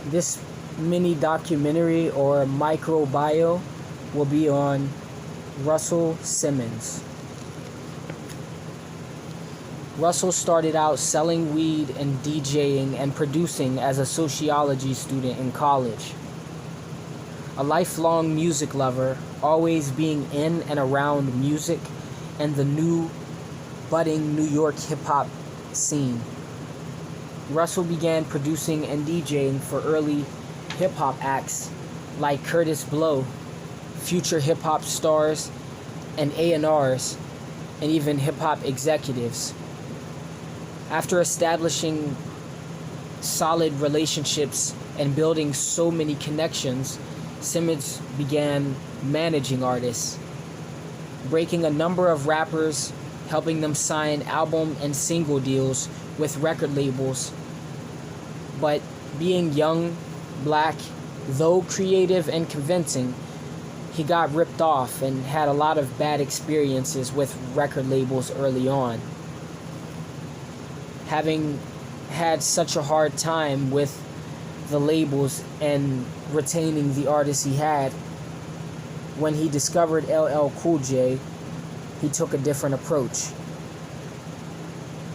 This mini documentary or micro bio will be on Russell Simmons. Russell started out selling weed and DJing and producing as a sociology student in college. A lifelong music lover, always being in and around music and the new budding New York hip-hop scene. Russell began producing and DJing for early hip-hop acts like Curtis Blow, future hip-hop stars, and A&Rs, and even hip-hop executives. After establishing solid relationships and building so many connections, Simmons began managing artists, breaking a number of rappers, helping them sign album and single deals with record labels. But being young, black, though creative and convincing, he got ripped off and had a lot of bad experiences with record labels early on. Having had such a hard time with the labels and retaining the artists he had, when he discovered LL Cool J, he took a different approach.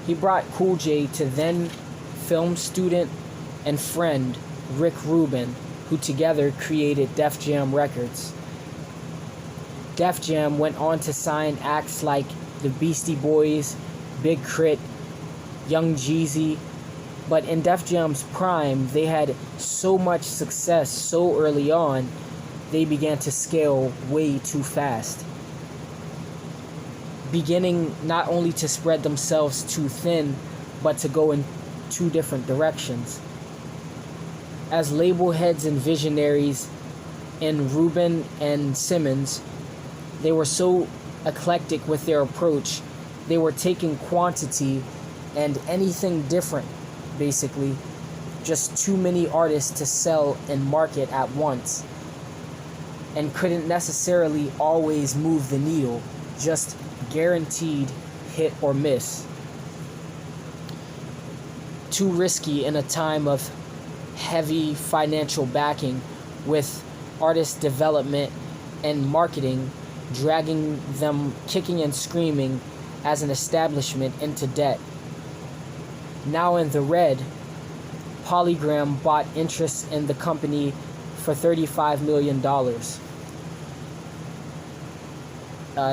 He brought Cool J to then film student and friend Rick Rubin, who together created Def Jam Records. Def Jam went on to sign acts like the Beastie Boys, Big Crit, Young Jeezy, but in Def Jam's prime, they had so much success so early on, they began to scale way too fast, beginning not only to spread themselves too thin, but to go in two different directions. As label heads and visionaries in Rubin and Simmons, they were so eclectic with their approach, they were taking quantity and anything different, basically. Just too many artists to sell and market at once, and couldn't necessarily always move the needle, just guaranteed hit or miss. Too risky in a time of heavy financial backing, with artist development and marketing dragging them kicking and screaming as an establishment into debt. Now in the red, Polygram bought interest in the company for $35 million,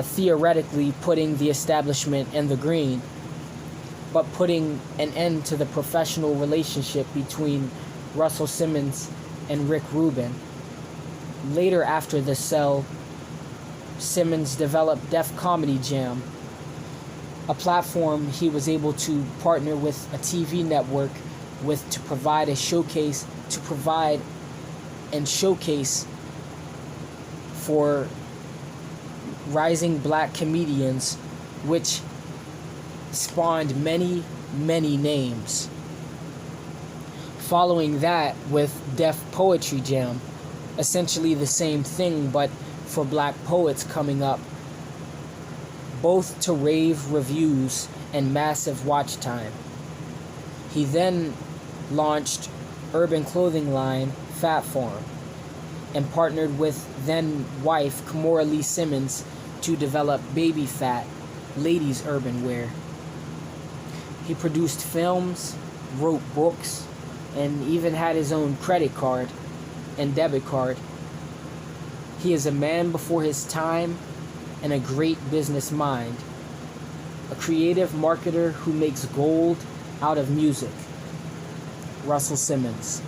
theoretically putting the establishment in the green, but putting an end to the professional relationship between Russell Simmons and Rick Rubin. Later after the sale, Simmons developed Def Comedy Jam, a platform he was able to partner with a TV network with to provide and showcase for rising black comedians, which spawned many names. Following that with Def Poetry Jam, essentially the same thing but for black poets coming up, both to rave reviews and massive watch time. He then launched urban clothing line Fat Farm and partnered with then wife Kimora Lee Simmons to develop Baby Fat, ladies' urban wear. He produced films, wrote books, and even had his own credit card and debit card. He is a man before his time and a great business mind, a creative marketer who makes gold out of music. Russell Simmons.